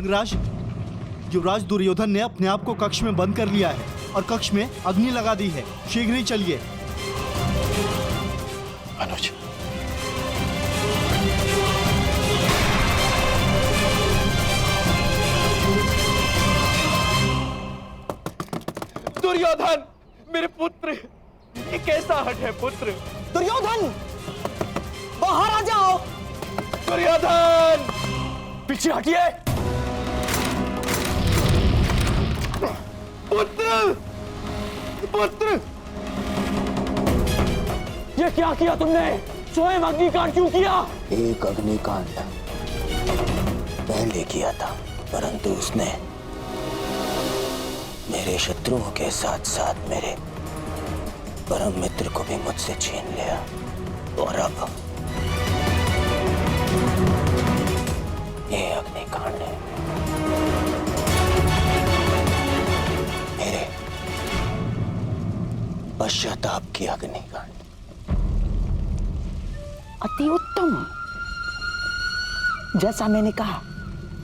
युवराज, युवराज दुर्योधन ने अपने आप को कक्ष में बंद कर लिया है और कक्ष में अग्नि लगा दी है। शीघ्र ही चलिए। अनुज, दुर्योधन, मेरे पुत्र, ये कैसा हट है पुत्र? दुर्योधन, बाहर आ जाओ। दुर्योधन, पीछे हटिए। पुत्र, पुत्र, ये क्या किया तुमने? स्वयं अग्निकांड क्यों किया? एक अग्निकांड पहले किया था, परंतु उसने मेरे शत्रुओं के साथ साथ मेरे परम मित्र को भी मुझसे छीन लिया। और अब ये अग्निकांड है मेरे पश्चाताप की अग्निकांड। अति उत्तम, जैसा मैंने कहा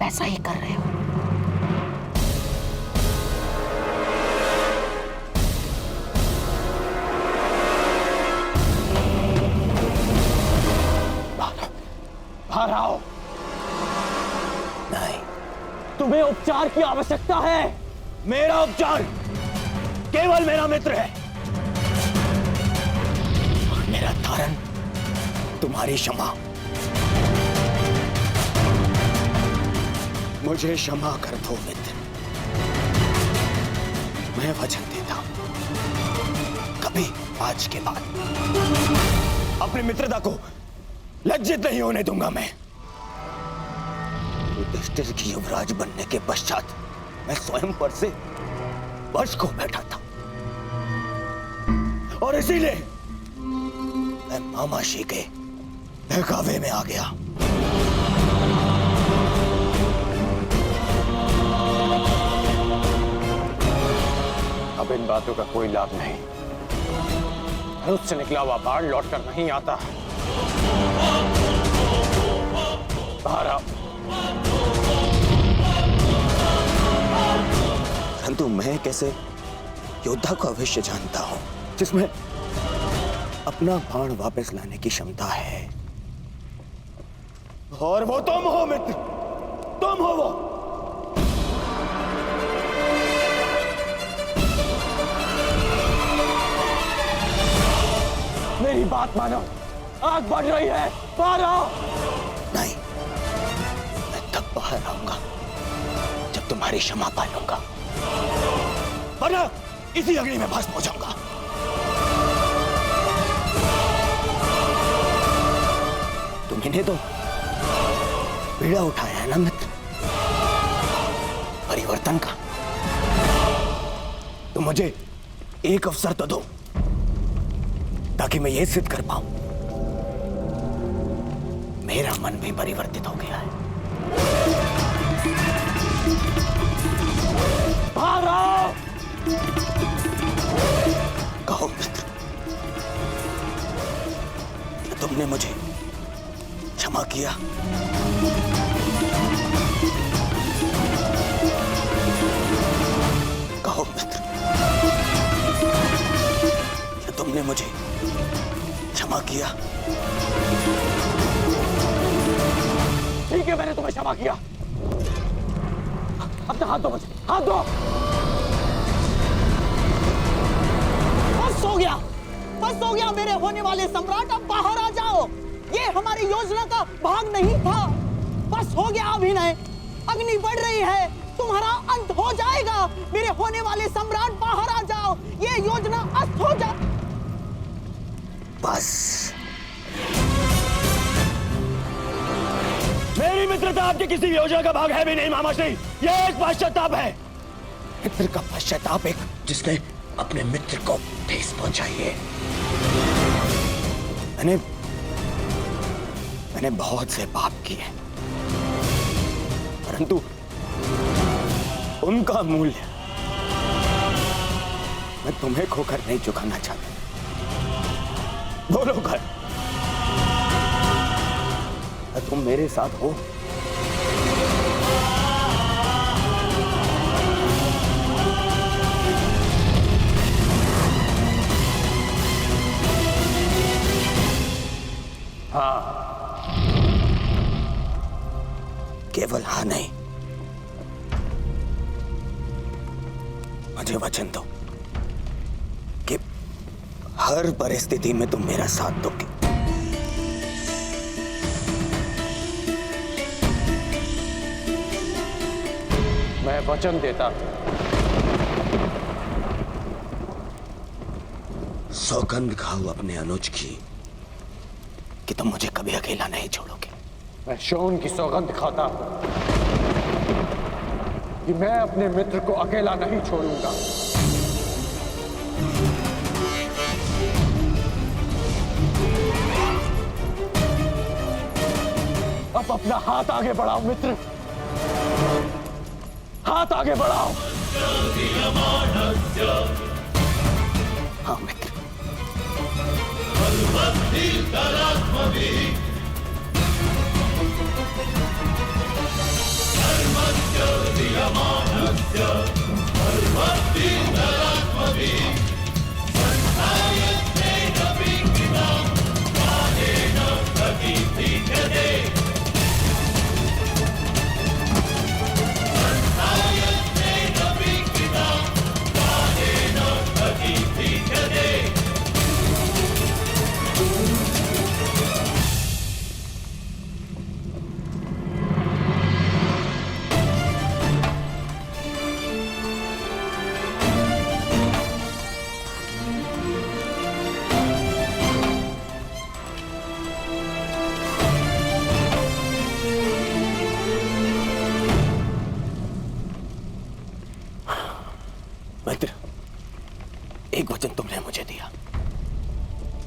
वैसा ही कर रहे हो। बाहर आओ। नहीं, तुम्हें उपचार की आवश्यकता है। मेरा उपचार केवल मेरा मित्र है। और मेरा तारण तुम्हारी क्षमा। मुझे क्षमा कर दो मित्र। मैं वचन देता हूं, कभी आज के बाद अपनी मित्रता को लज्जित नहीं होने दूंगा मैं। युधिष्ठिर की युवराज बनने के पश्चात मैं स्वयं पर से वश को बैठा था, और इसीलिए मैं मामाशी के बहकावे में आ गया। अब इन बातों का कोई लाभ नहीं। धनुष से निकला हुआ बाण लौटकर नहीं आता। बाहर आओ। परंतु मैं कैसे योद्धा को अवश्य जानता हूं जिसमें अपना बाण वापस लाने की क्षमता है। और वो तुम हो मित्र, तुम हो वो। मेरी बात मानो, आग बढ़ रही है। बाहर आओ। नहीं, मैं तब बाहर आऊंगा जब तुम्हारी क्षमा पालूंगा, वरना इसी अग्नि में भस्म हो जाऊंगा। तुम्हें तो पीड़ा उठाया है ना मित्र, परिवर्तन का। तो मुझे एक अवसर तो दो ताकि मैं यह सिद्ध कर पाऊं मेरा मन भी परिवर्तित हो गया है। बाहर आओ। कहो मित्र, क्या तुमने मुझे क्षमा किया? कहो मित्र, क्या तुमने मुझे क्षमा किया? ठीक है, मैंने तुम्हें क्षमा किया। अपना हाथ दो मुझे, हाथ दो। बस हो गया, बस हो गया मेरे होने वाले सम्राट। अब बाहर आ जाओ। ये हमारी योजना का भाग नहीं था। बस हो गया अभिनय। अग्नि बढ़ रही है, तुम्हारा अंत हो जाएगा। मेरे होने वाले सम्राट बाहर आ जाओ। ये योजना अस्त हो जा। बस मेरी मित्रता आपके किसी योजना का भाग है भी नहीं मामाश्री। यह एक पश्चाताप है। मित्र का पश्चाताप एक जिसने अपने मित्र को ठेस पहुंचाई है। मैंने बहुत से पाप किए, परंतु उनका मूल्य मैं तुम्हें खोकर नहीं चुकाना चाहता। बोलो कर, तुम मेरे साथ हो? मुझे वचन दो कि हर परिस्थिति में तुम मेरा साथ दोगे। मैं वचन देता सौगंध खाओ अपने अनुज की कि तुम मुझे कभी अकेला नहीं छोड़ोगे। मैं शोन की सौगंध खाता कि मैं अपने मित्र को अकेला नहीं छोड़ूंगा। अब अपना हाथ आगे बढ़ाओ मित्र, हाथ आगे बढ़ाओ। हाँ मित्र। मित्र, एक वचन तुमने मुझे दिया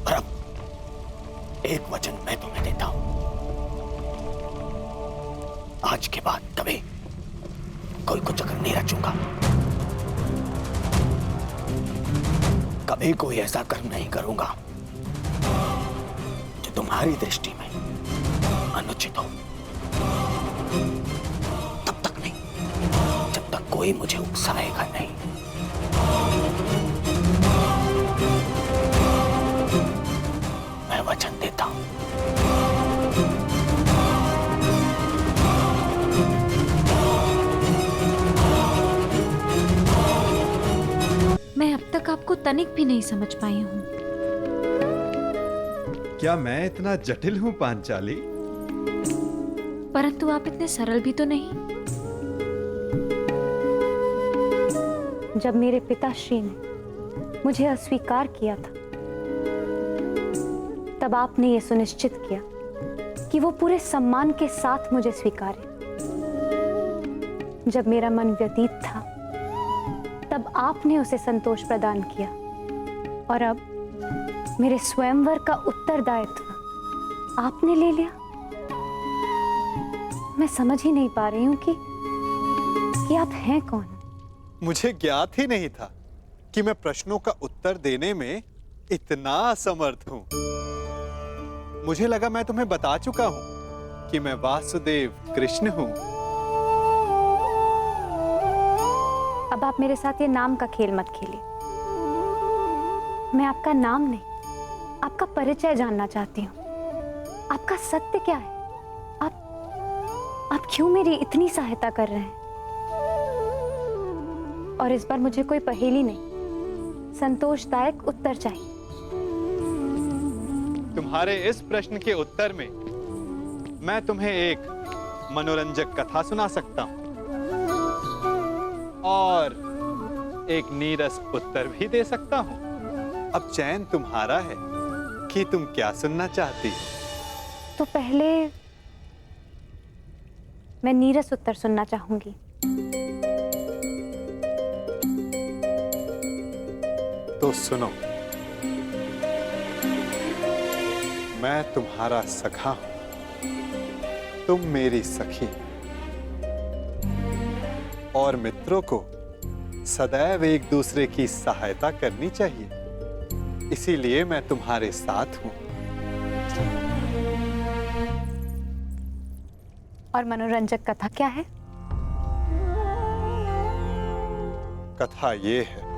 और अब एक वचन मैं तुम्हें देता हूं। आज के बाद कभी कोई कुछ अगर नहीं रचूंगा, कभी कोई ऐसा कर्म नहीं करूंगा जो तुम्हारी दृष्टि में अनुचित हो। तब तक नहीं जब तक कोई मुझे उकसाएगा नहीं। मैं वचन देता हूं। मैं अब तक आपको तनिक भी नहीं समझ पाई हूं। क्या मैं इतना जटिल हूं पांचाली? परंतु आप इतने सरल भी तो नहीं। जब मेरे पिताश्री ने मुझे अस्वीकार किया था, तब आपने ये सुनिश्चित किया कि वो पूरे सम्मान के साथ मुझे स्वीकारे। जब मेरा मन व्यतीत था, तब आपने उसे संतोष प्रदान किया और अब मेरे स्वयंवर का उत्तरदायित्व आपने ले लिया। मैं समझ ही नहीं पा रही हूं कि आप हैं कौन। मुझे ज्ञात ही नहीं था कि मैं प्रश्नों का उत्तर देने में इतना असमर्थ हूं। मुझे लगा मैं तुम्हें बता चुका हूं कि मैं वासुदेव कृष्ण हूं। अब आप मेरे साथ ये नाम का खेल मत खेलिए। मैं आपका नाम नहीं, आपका परिचय जानना चाहती हूँ। आपका सत्य क्या है? आप क्यों मेरी इतनी सहायता कर रहे हैं? और इस बार मुझे कोई पहेली नहीं, संतोषदायक उत्तर चाहिए। तुम्हारे इस प्रश्न के उत्तर में मैं तुम्हें एक मनोरंजक कथा सुना सकता हूं और एक नीरस उत्तर भी दे सकता हूं। अब चयन तुम्हारा है कि तुम क्या सुनना चाहती हो। तो पहले मैं नीरस उत्तर सुनना चाहूंगी। तो सुनो, मैं तुम्हारा सखा हूं, तुम मेरी सखी, और मित्रों को सदैव एक दूसरे की सहायता करनी चाहिए। इसीलिए मैं तुम्हारे साथ हूं। और मनोरंजक कथा क्या है? कथा ये है,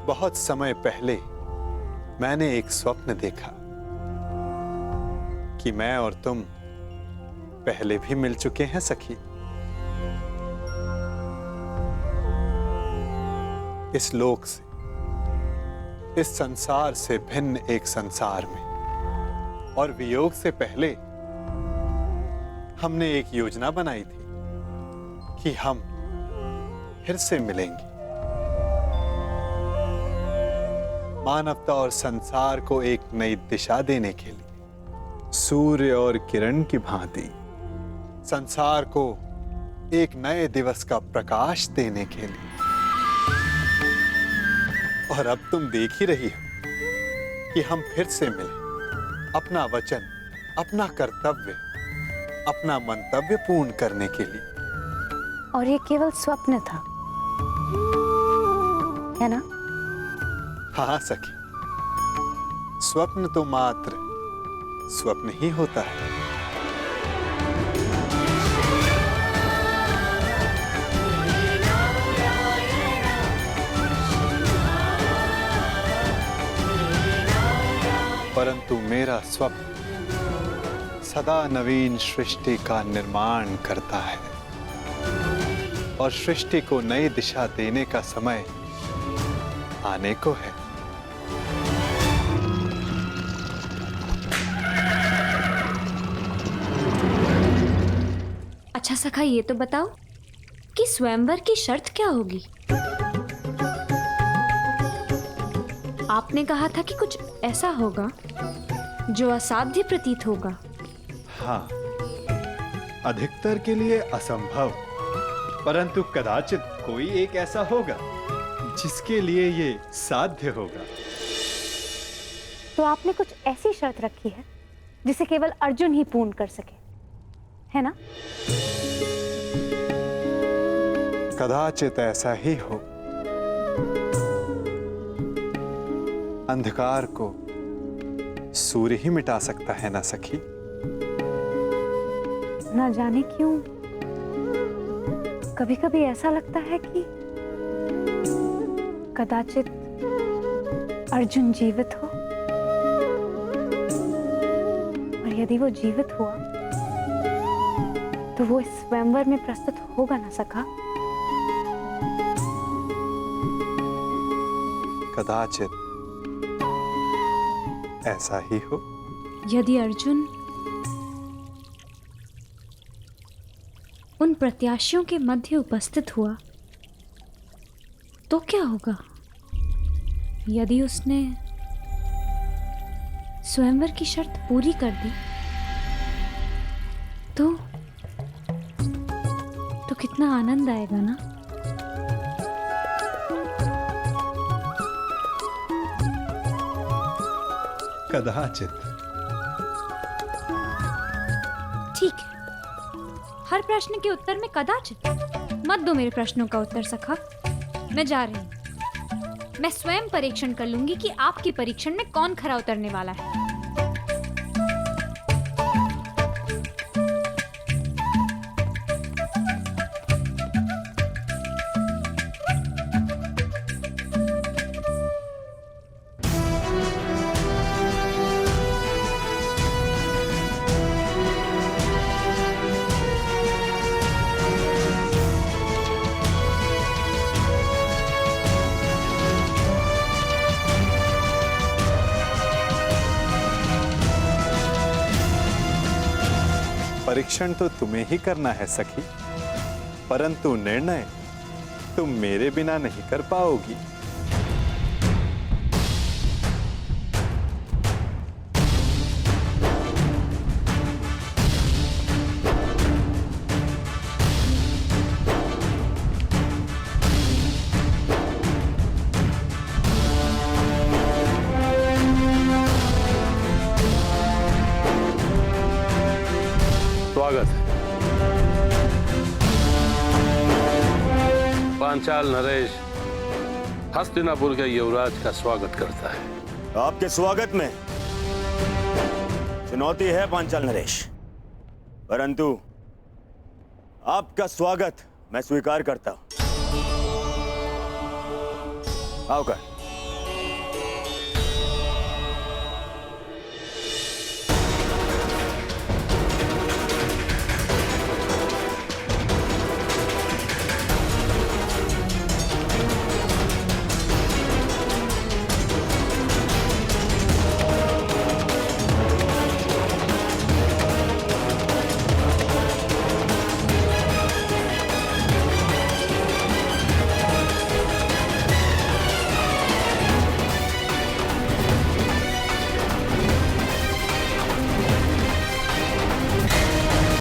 बहुत समय पहले मैंने एक स्वप्न देखा कि मैं और तुम पहले भी मिल चुके हैं सखी। इस लोक से, इस संसार से भिन्न एक संसार में, और वियोग से पहले हमने एक योजना बनाई थी कि हम फिर से मिलेंगे। मानवता और संसार को एक नई दिशा देने के लिए, सूर्य और किरण की भांति संसार को एक नए दिवस का प्रकाश देने के लिए। और अब तुम देख ही रही हो कि हम फिर से मिले, अपना वचन, अपना कर्तव्य, अपना मंतव्य पूर्ण करने के लिए। और ये केवल स्वप्न था, है ना? हाँ सखी, स्वप्न तो मात्र स्वप्न ही होता है। परंतु मेरा स्वप्न सदा नवीन सृष्टि का निर्माण करता है, और सृष्टि को नई दिशा देने का समय आने को है। अच्छा सखा, ये तो बताओ कि स्वयंवर की शर्त क्या होगी? आपने कहा था कि कुछ ऐसा होगा जो असाध्य प्रतीत होगा। हाँ, अधिकतर के लिए असंभव, परंतु कदाचित कोई एक ऐसा होगा जिसके लिए ये साध्य होगा। तो आपने कुछ ऐसी शर्त रखी है जिसे केवल अर्जुन ही पूर्ण कर सके, है ना? कदाचित ऐसा ही हो। अंधकार को सूर्य ही मिटा सकता है ना सखी? ना जाने क्यों कभी कभी ऐसा लगता है कि कदाचित अर्जुन जीवित हो, और यदि वो जीवित हुआ तो वो इस स्वयंवर में प्रस्तुत होगा ना सखा? कदाचित ऐसा ही हो। यदि अर्जुन उन प्रत्याशियों के मध्य उपस्थित हुआ तो क्या होगा? यदि उसने स्वयंवर की शर्त पूरी कर दी तो कितना आनंद आएगा ना? कदाचित। ठीक है, हर प्रश्न के उत्तर में कदाचित मत दो मेरे प्रश्नों का उत्तर सखा। मैं जा रही हूं। मैं स्वयं परीक्षण कर लूंगी कि आपकी परीक्षण में कौन खरा उतरने वाला है। परीक्षण तो तुम्हें ही करना है सखी, परंतु निर्णय तुम मेरे बिना नहीं कर पाओगी। स्वागत है। पांचाल नरेश हस्तिनापुर के युवराज का स्वागत करता है। आपके स्वागत में चुनौती है पांचाल नरेश, परंतु आपका स्वागत मैं स्वीकार करता हूं। आओ कर।